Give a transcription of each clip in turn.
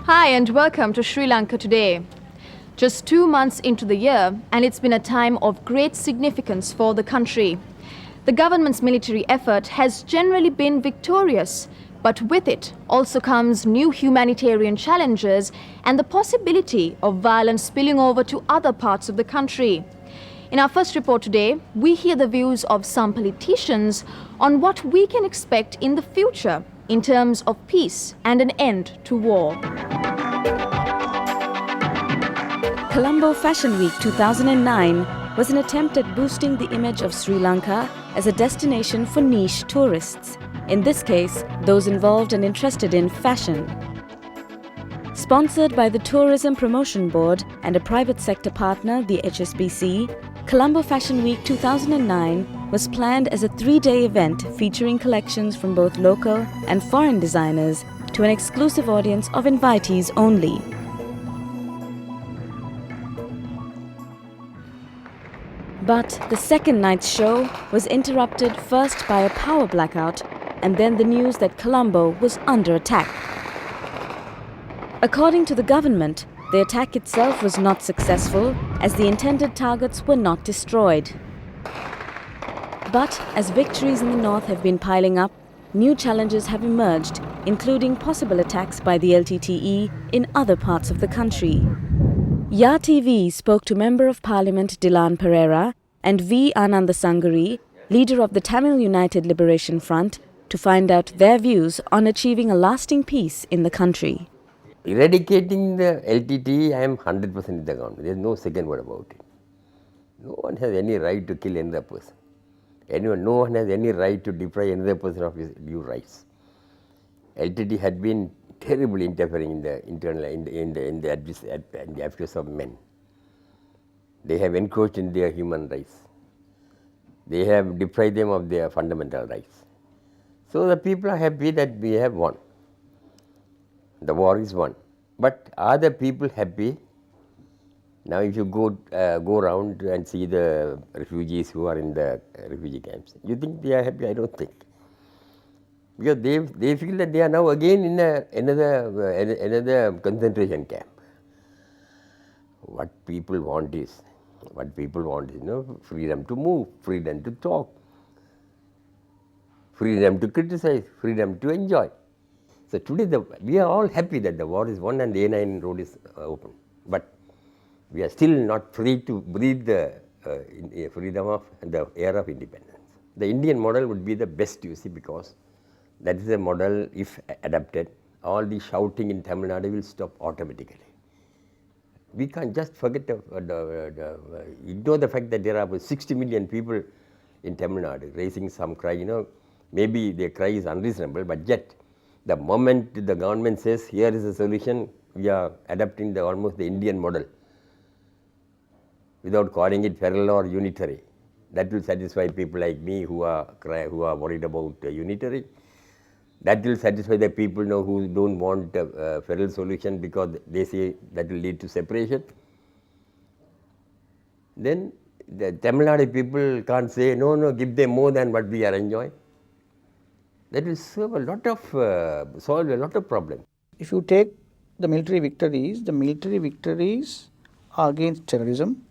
Hi and welcome to Sri Lanka Today. Just 2 months into the year, and it's been a time of great significance for the country. The government's military effort has generally been victorious, but with it also comes new humanitarian challenges and the possibility of violence spilling over to other parts of the country. In our first report today, we hear the views of some politicians on what we can expect in the future in terms of peace and an end to war. Colombo Fashion Week 2009 was an attempt at boosting the image of Sri Lanka as a destination for niche tourists, in this case, those involved and interested in fashion. Sponsored by the Tourism Promotion Board and a private sector partner, the HSBC, Colombo Fashion Week 2009 was planned as a 3-day event featuring collections from both local and foreign designers to an exclusive audience of invitees only. But the second night's show was interrupted first by a power blackout and then the news that Colombo was under attack. According to the government, the attack itself was not successful as the intended targets were not destroyed. But as victories in the north have been piling up, new challenges have emerged, including possible attacks by the LTTE in other parts of the country. Ya TV spoke to Member of Parliament Dilan Pereira and V. Anandasangari, leader of the Tamil United Liberation Front, to find out their views on achieving a lasting peace in the country. Eradicating the LTT, I am 100% in the government. There is no second word about it. No one has any right to kill another person. No one has any right to deprive another person of his due rights. LTT had been terribly interfering in the internal in the affairs of men. They have encroached in their human rights. They have deprived them of their fundamental rights. So the people are happy that we have won. The war is won. But are the people happy? Now if you go around and see the refugees who are in the refugee camps, you think they are happy? I don't think. Because they feel that they are now again in another concentration camp. What people want is freedom to move, freedom to talk, freedom to criticize, freedom to enjoy. So today we are all happy that the war is won and the A9 road is open. But we are still not free to breathe the freedom of the air of independence. The Indian model would be the best, you see, because that is a model, if adapted, all the shouting in Tamil Nadu will stop automatically. We can't just forget, ignore the fact that there are about 60 million people in Tamil Nadu raising some cry. Maybe their cry is unreasonable, but yet the moment the government says, here is a solution, we are adapting almost the Indian model without calling it federal or unitary. That will satisfy people like me who are worried about unitary. That will satisfy the people who don't want a federal solution because they say that will lead to separation. Then the Tamil Nadu people can't say, no, give them more than what we are enjoying. That will solve a lot of problems. If you take the military victories are against terrorism.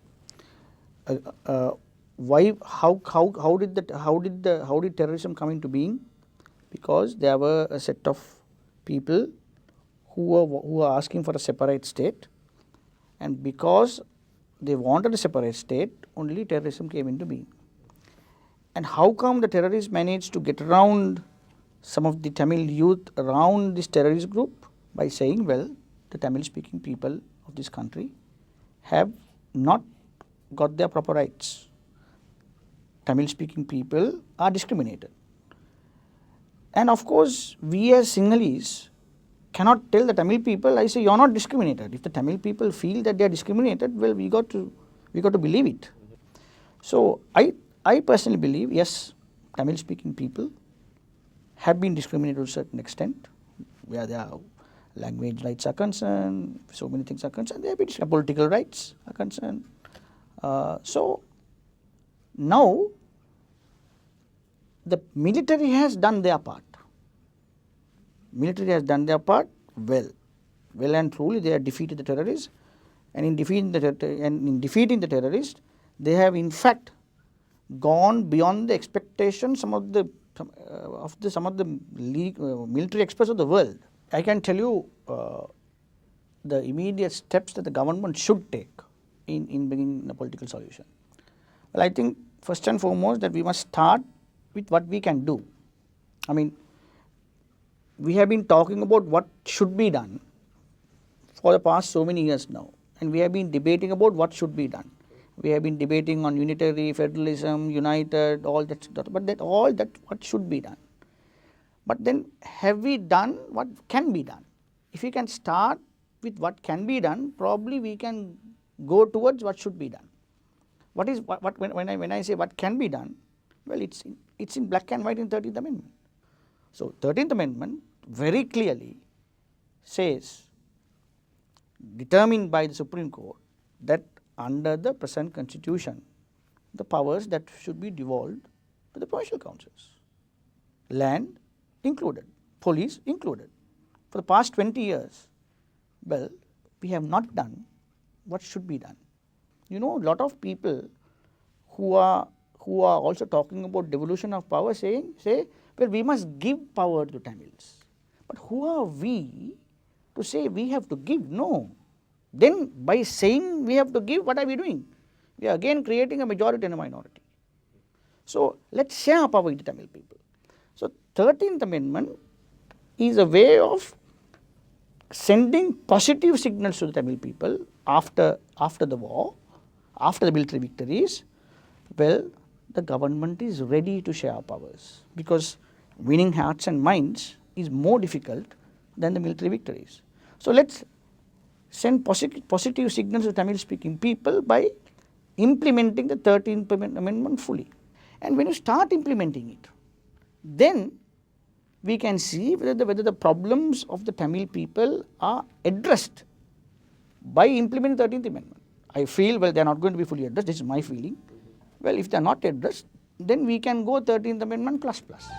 Why? How did terrorism come into being? Because there were a set of people who were asking for a separate state, and because they wanted a separate state, only terrorism came into being. And how come the terrorists managed to get around some of the Tamil youth around this terrorist group? By saying, well, the Tamil speaking people of this country have not got their proper rights. Tamil speaking people are discriminated. And of course, we as Sinhalese cannot tell the Tamil people, I say, you are not discriminated. If the Tamil people feel that they are discriminated, well, we got to believe it. So I personally believe, yes, Tamil speaking people have been discriminated to a certain extent, where their language rights are concerned, so many things are concerned, they have been political rights are concerned. So now the military has done their part. Military has done their part well. well and truly they have defeated the terrorists, and in defeating the terrorists, they have in fact gone beyond the expectations some of the military experts of the world. I can tell you the immediate steps that the government should take in bringing a political solution. Well, I think first and foremost that we must start with what we can do. I mean, we have been talking about what should be done for the past so many years now, and we have been debating about what should be done. We have been debating on unitary, federalism, united, all that, but what should be done. But then have we done what can be done? If we can start with what can be done, probably we can go towards what should be done. When I say what can be done, well, it's in black and white in 13th Amendment. So 13th Amendment very clearly says, determined by the Supreme Court, that under the present constitution, the powers that should be devolved to the provincial councils, land included, police included. For the past 20 years, well, we have not done what should be done. You know, a lot of people who are also talking about devolution of power say, well, we must give power to Tamils. But who are we to say we have to give? No. Then by saying we have to give, what are we doing? We are again creating a majority and a minority. So let's share power with the Tamil people. So 13th Amendment is a way of sending positive signals to the Tamil people after the war, after the military victories. Well, the government is ready to share powers, because winning hearts and minds is more difficult than the military victories. So let's send positive signals to Tamil speaking people by implementing the 13th Amendment fully. And when you start implementing it, then we can see whether the problems of the Tamil people are addressed by implementing the 13th Amendment. I feel, well, they are not going to be fully addressed. This is my feeling. Well, if they are not addressed, then we can go 13th Amendment plus plus.